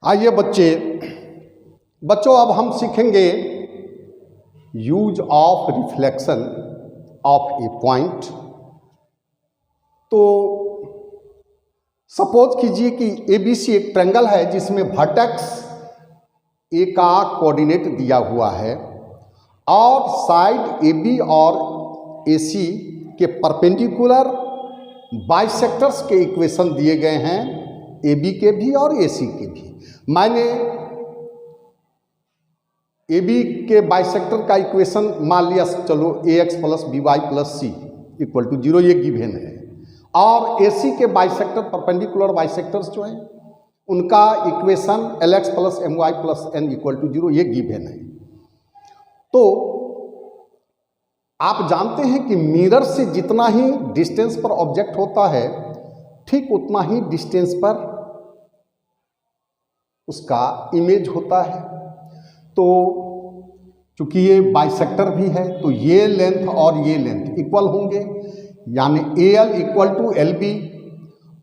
आइए बच्चों अब हम सीखेंगे use of reflection of A point. तो सपोज कीजिए कि ABC एक ट्रायंगल है जिसमें वर्टेक्स ए का कोऑर्डिनेट दिया हुआ है और साइड AB और AC के परपेंडिकुलर बाइसेक्टर्स के इक्वेशन दिए गए हैं, AB के भी और AC के भी। मैंने AB के बाइसेक्टर का इक्वेशन मान लिया, चलो AX + BY + C = 0, ये गिवन है। और AC के बाइसेक्टर परपेंडिकुलर बाइसेक्टर्स जो हैं उनका इक्वेशन LX + MY + N = 0, ये गिवन है। तो आप जानते हैं कि मिरर से जितना ही डिस्टेंस पर ऑब्जेक्ट होता है ठीक उतना ही डिस्टेंस पर उसका इमेज होता है। तो चूंकि ये बाइसेक्टर भी है तो ये लेंथ और ये लेंथ इक्वल होंगे, यानी AL = LB।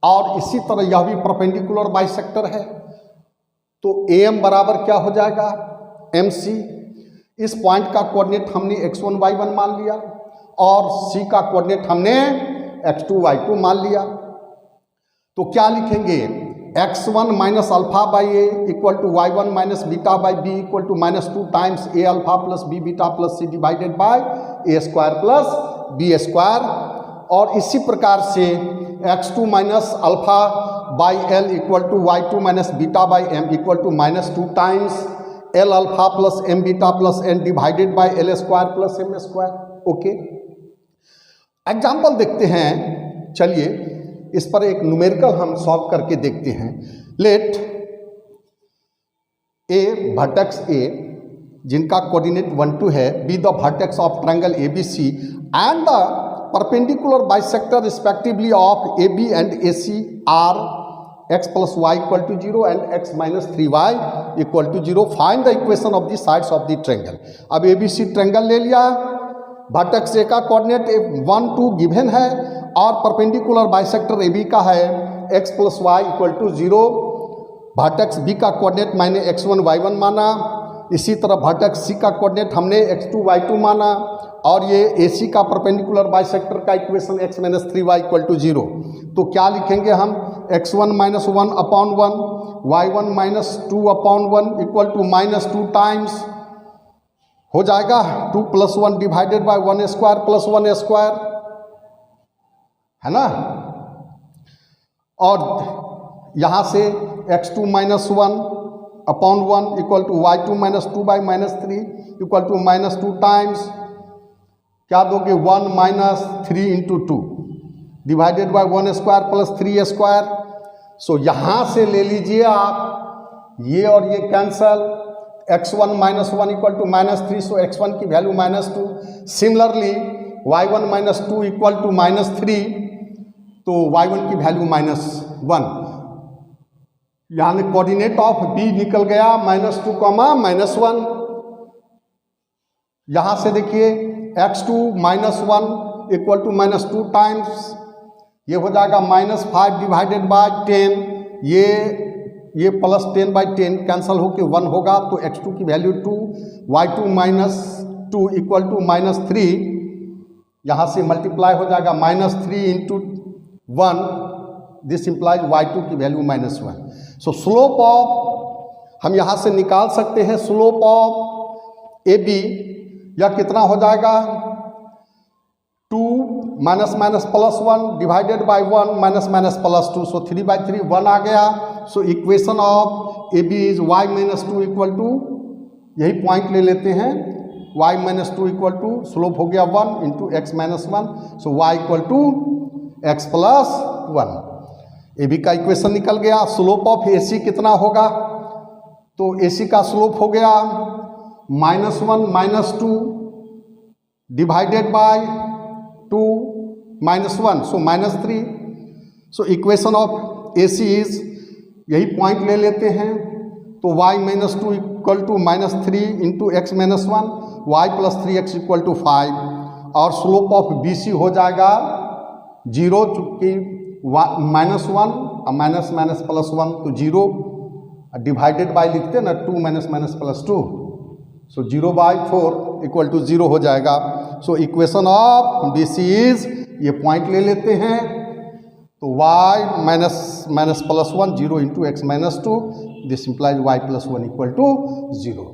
और इसी तरह यह भी परपेंडिकुलर बाइसेक्टर है तो AM बराबर क्या हो जाएगा, MC। इस पॉइंट का कोऑर्डिनेट हमने x1 y1 मान लिया और C का कोऑर्डिनेट हमने x2 y2 मान लिया। तो क्या लिखेंगे, x1 - α/a = y1 - β/b = -2 times a α + b β + c divided by a² + b²। और इसी प्रकार से x2 - α/l = y2 - β/m = -2 times l α + m β + n divided by l² + m²। Okay, example देखते हैं। चलिए इस पर एक न्यूमेरिकल हम सॉल्व करके देखते हैं। लेट ए वर्टेक्स A जिनका कोऑर्डिनेट 1 2 है B the vertex of triangle ABC and the perpendicular bisector respectively of AB and AC are x + y = 0 and x - 3y = 0। Find the equation of the sides of the triangle. अब ABC triangle ले लिया, vertex A का coordinate 1 2 given है और perpendicular bisector AB का है x + y = 0। Vertex B का coordinate मैंने x1 y1 माना, इसी तरह वर्टेक्स C का कोऑर्डिनेट हमने x2 y2 माना और ये AC का परपेंडिकुलर बाइसेक्टर का इक्वेशन x - 3y = 0। तो क्या लिखेंगे हम, x1 - 1/1 y1 - 2/1 = -2 टाइम्स हो जाएगा 2 + 1 डिवाइडेड बाय 1² + 1², है ना। और यहाँ से x2 - 1/1 = y2 - 2/-3 = -2 टाइम्स क्या दोगे 1 - 3 × 2 डिवाइडेड बाय 1² + 3²। सो यहाँ से ले लीजिए आप ये और ये कैंसल, x1 - 1 = -3, सो x1 की वैल्यू -2। सिमिलरली y1 - 2 = -3, तो y1 की वैल्यू -1। यानी कोऑर्डिनेट ऑफ B निकल गया -2, -1। यहाँ से देखिए x2 - 1 = -2 टाइम्स, ये हो जाएगा -5 डिवाइडेड बाय 10, ये +10/10 कैंसल होके 1 होगा, तो x2 की वैल्यू 2, y2 - 2 = -3। यहाँ से मल्टीप्लाई हो जाएगा -3 × 1, दिस इम्प्लाइज y2 की वैल्यू -1। सो स्लोप ऑफ हम यहाँ से निकाल सकते हैं, स्लोप ऑफ AB यह कितना हो जाएगा 2 -+1 डिवाइडेड बाय 1 -+2, सो 3/3 1 आ गया। सो equation of AB is y - 2 = यही पॉइंट ले लेते हैं, y - 2 = स्लोप हो गया 1 × x - 1, सो y = x + 1। AB का इक्वेशन निकल गया। स्लोप ऑफ AC कितना होगा, तो AC का स्लोप हो गया -1 - 2 divided by 2 -1, so -3। So equation of AC is, यही पॉइंट ले लेते हैं, तो y - 2 = -3 × x - 1, y + 3x = 5। और स्लोप ऑफ BC हो जाएगा 0, चूँकि -1 और -+ +1 तो 0, डिवाइडेड बाय लिखते हैं ना, 2 minus minus plus 2, so 0/4 equal to 0 हो जाएगा। So equation of BC is, ये पॉइंट ले लेते हैं, तो y minus minus plus 1 0 into X minus 2, this implies y plus 1 equal to 0।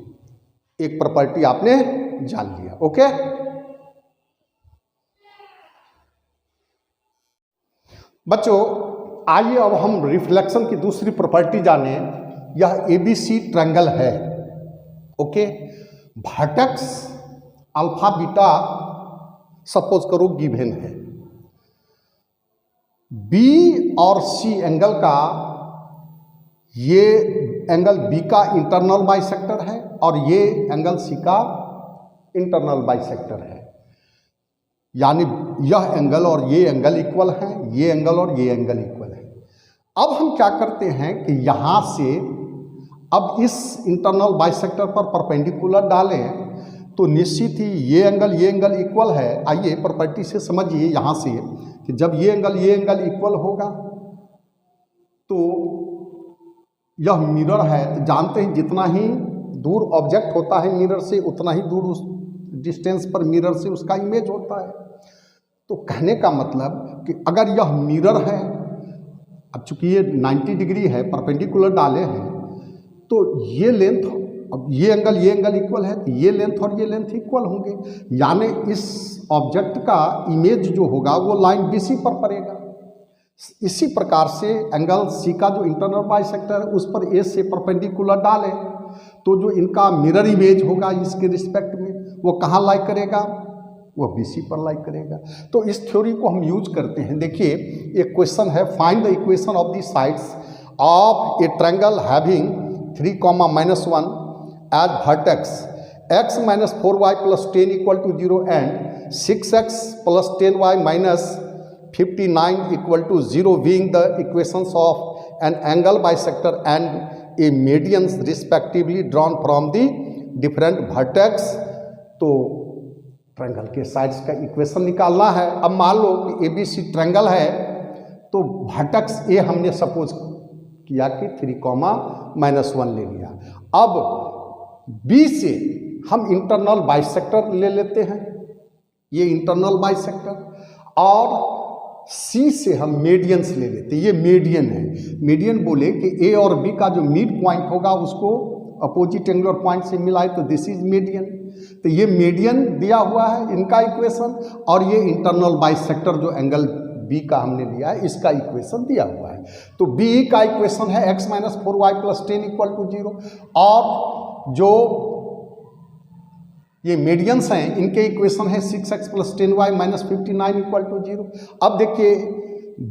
एक प्रॉपर्टी आपने जान लिया। ओके, बच्चों आइए अब हम रिफ्लेक्शन की दूसरी प्रॉपर्टी जाने। यह ABC ट्रायंगल है। Okay, vertex alpha beta suppose करो गिवन है, B और C एंगल का, ये एंगल B का इंटरनल बाइसेक्टर है और ये एंगल C का इंटरनल बाइसेक्टर है, यानी यह एंगल और ये एंगल इक्वल हैं, ये एंगल और ये एंगल इक्वल है। अब हम क्या करते हैं कि यहाँ से अब इस इंटरनल बाइसेक्टर पर परपेंडिकुलर डालें तो निश्चित ही ये एंगल इक्वल है। आइए प्रॉपर्टी से समझिए यहाँ से कि जब ये एंगल इक्वल होगा तो यह मिरर है, तो जानते हैं जितना ही दूर ऑब्जेक्ट होता है मिरर से उतना ही दूर उस डिस्टेंस पर मिरर से उसका इमेज होता है। तो कहने का मतलब कि अगर यह मिरर है, अब चूंकि ये 90 डिग्री है, परपेंडिकुलर डाले हैं, तो ये लेंथ, अब ये एंगल इक्वल है, तो ये लेंथ और ये लेंथ इक्वल होंगे, यानी इस ऑब्जेक्ट का इमेज जो होगा वो लाइन BC पर पड़ेगा। इसी प्रकार से एंगल C का जो इंटरनल बाइसेक्टर है उस पर A से परपेंडिकुलर डालें तो जो इनका मिरर इमेज होगा इसके रिस्पेक्ट में वो कहाँ लाई करेगा, वो BC पर लाई करेगा। तो इस थ्योरी को हम यूज करते हैं। देखिए एक क्वेश्चन है, find the equation of the sides of a triangle having 3, -1 as vertex x - 4y + 10 = 0 and 6x + 10y - 59 = 0 being the equations of an angle bisector and a median respectively drawn from the different vertex। तो triangle के sides का equation निकालना है। अब मान लो कि ABC triangle है तो वर्टेक्स A हमने सपोज किया कि 3, -1 ले लिया। अब B से हम इंटरनल बाइसेक्टर ले लेते हैं, ये इंटरनल बाइसेक्टर, और C से हम मीडियंस ले लेते हैं, ये मीडियन है। मीडियन बोले कि A और B का जो मिड पॉइंट होगा उसको अपोजिट एंगुलर पॉइंट से मिलाए तो दिस इज मीडियन। तो ये मीडियन दिया हुआ है इनका इक्वेशन, और ये इंटरनल बाइसेक्टर जो एंगल B का हमने लिया है इसका इक्वेशन दिया हुआ है। तो B का इक्वेशन है x - 4y + 10 = 0, और जो ये मीडियंस हैं इनके इक्वेशन है 6x + 10y - 59 = 0। अब देखिए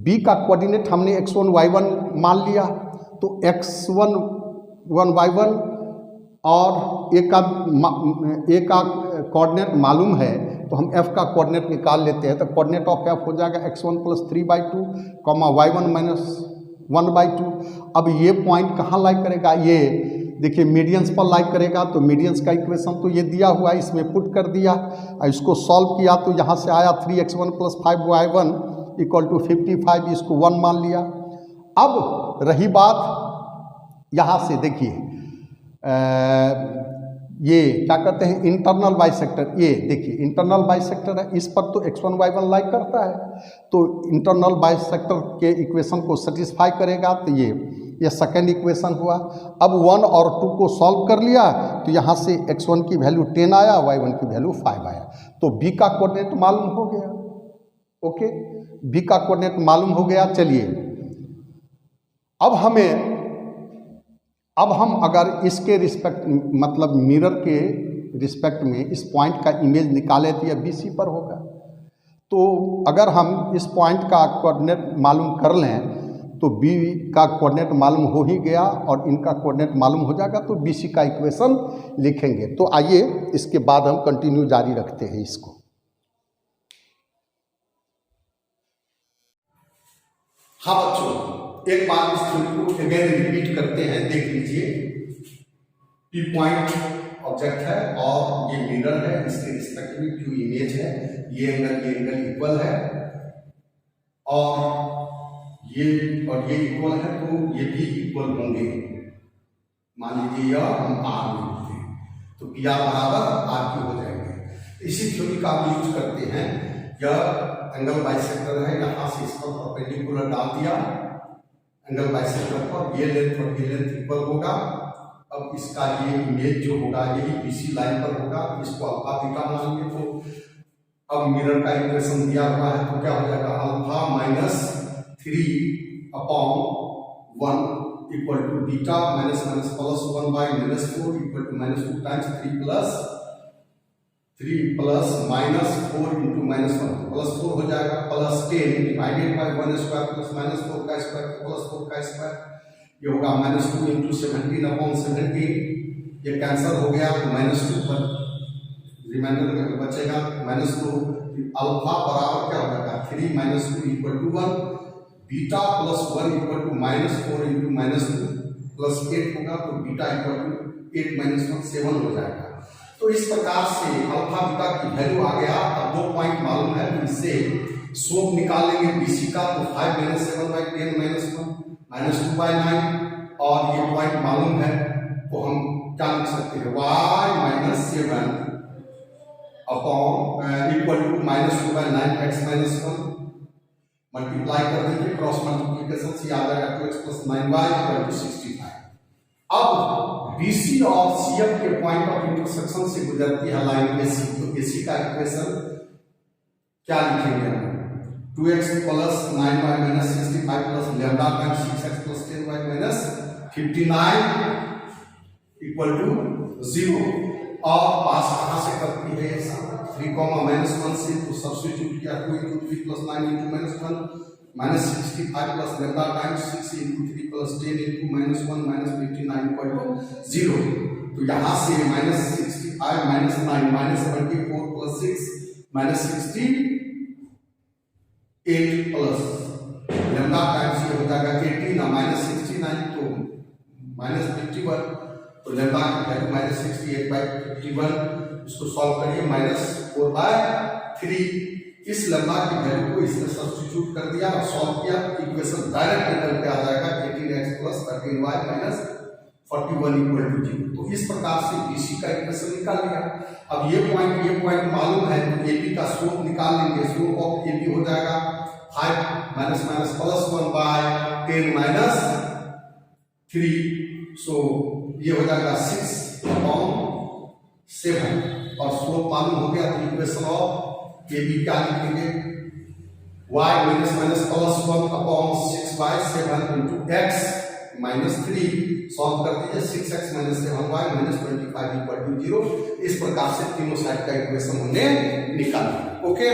B का कोऑर्डिनेट हमने x1 y1 मान लिया, तो x1 1 y1 और A का कोऑर्डिनेट मालूम है तो हम F का कोऑर्डिनेट निकाल लेते हैं। तो कोऑर्डिनेट ऑफ F हो जाएगा x1 + 3/2, y1 - 1/2। अब ये पॉइंट कहाँ लाई करेगा, ये देखिए मीडियंस पर लाई करेगा, तो मीडियंस का इक्वेशन तो ये दिया हुआ है, इसमें पुट कर दिया, इसको सॉल्व किया तो यहाँ से आया 3x1 + 5y1 = 55, इसको 1 मान लिया। अब रही बात यहाँ से देखिए ये क्या कहते हैं इंटरनल बाइसेक्टर, ये देखिए इंटरनल बाइसेक्टर है, इस पर तो x1 y1 लाई करता है, तो इंटरनल बाइसेक्टर के इक्वेशन को सेटिस्फाई करेगा, तो ये सेकेंड इक्वेशन हुआ। अब 1 और 2 को सॉल्व कर लिया तो यहाँ से x1 की वैल्यू 10 आया, y1 की वैल्यू 5 आया, तो B का कोऑर्डिनेट मालूम हो गया। ओके, B का कोऑर्डिनेट मालूम हो गया। चलिए अब हम अगर इसके रिस्पेक्ट मतलब मिरर के रिस्पेक्ट में इस पॉइंट का इमेज निकाले तो यह BC पर होगा। तो अगर हम इस पॉइंट का कोऑर्डिनेट मालूम कर लें तो B का कोऑर्डिनेट मालूम हो ही गया और इनका कोऑर्डिनेट मालूम हो जाएगा, तो BC का इक्वेशन लिखेंगे। तो आइए इसके बाद हम कंटिन्यू जारी रखते हैं इसको। हाँ बच्चों, एक बार इस थ्योरी को अगेन रिपीट करते हैं, देख लीजिए। P पॉइंट ऑब्जेक्ट है और ये मिरर है, इसके रिस्पेक्ट में Q इमेज है, ये एंगल इक्वल है और ये इक्वल है, तो ये भी इक्वल होंगे। मान लीजिए यह हम आर में लिखते हैं तो पी आर बराबर आर क्यू हो जाएंगे। इसी थ्योरी का हम यूज करते हैं। यह एंगल बाइसेक्टर है, यहाँ से इस पर परपेंडिकुलर डाल दिया एंगल बाइसेक्टर पर, ये लेंथ और ये लेंथ इक्वल होगा। अब इसका ये इमेज जो होगा यही बीसी लाइन पर होगा, इसको अल्फा बीटा मानेंगे। तो अब मिरर का इक्वेशन दिया हुआ है तो क्या हो जाएगा, alpha minus 3/1 equal to beta minus minus plus 1/-4 equal to -2 times 3 plus -4 into -1 plus 4 हो जाएगा, plus 10 divided by 1 square plus -4 का स्क्वायर प्लस 4 का स्क्वायर, ये होगा -2 इंटू 17/17, ये कैंसिल हो गया तो -2 पर रिमाइंडर में बचेगा -2। अल्फा बराबर क्या हो जाएगा 3 - 2 equal to 1, beta plus 1 equal to -4 into -2 plus 8 होगा तो बीटा इक्वल टू 8 - 1 7 हो जाएगा। तो इस प्रकार से अल्फा बीटा की वैल्यू आ गया। अब 2 पॉइंट मालूम है तो इससे स्लोप निकालेंगे बीसी का, तो 5 - 7/10 - 1 -2/9, और ये पॉइंट मालूम है तो हम क्या लिख सकते हैं y - 7 upon equal to -2/9 x - 1 multiply कर देंगे, क्रॉस मल्टीप्लिकेशन से आ जाएगा 2x + 9y इक्वल टू 65। अब BC और CF के पॉइंट ऑफ इंटरसेक्शन से गुजरती है लाइन AC, तो AC का इक्वेशन क्या लिखेंगे हम, 2x + 9y - 65 plus lambda times 6x + 10y - 59 equal to 0। और पास कहाँ से करती है 3, -1 से, तो सब्स्टिट्यूट किया 2 × 3 + 9 × -1 -65 plus lambda times 6 × 3 + 10 × -1 -59 equal to 0। तो यहाँ से -65 - 9 -74 + 6 -68 प्लस लैम्डा टाइम्स ये हो जाएगा 18 ना -69 तो -51, तो लैम्डा की वैल्यू -68/51, इसको सॉल्व करिए -4/3। इस लैम्डा की वैल्यू को इसमें सब्स्टिट्यूट कर दिया और सॉल्व किया, इक्वेशन डायरेक्ट निकल के आ जाएगा 18x + 13y - 41 इक्वल टू 0। तो इस प्रकार से BC का इक्वेशन निकाल लिया। अब ये पॉइंट मालूम है तो AB का स्लोप निकाल लेंगे। स्लोप ऑफ AB हो जाएगा 5 - प्लस 1/10 - 3, सो ये हो जाएगा 6/7, और स्लोप मालूम हो गया तो इक्वेशन ऑफ AB क्या लिखेंगे, y - plus 1/6/7 into x - 3, solve कर दीजिए 6x - 7y - 25 इक्वल टू 0। इस प्रकार से तीनों साइड का इक्वेशन हमने निकाला। ओके।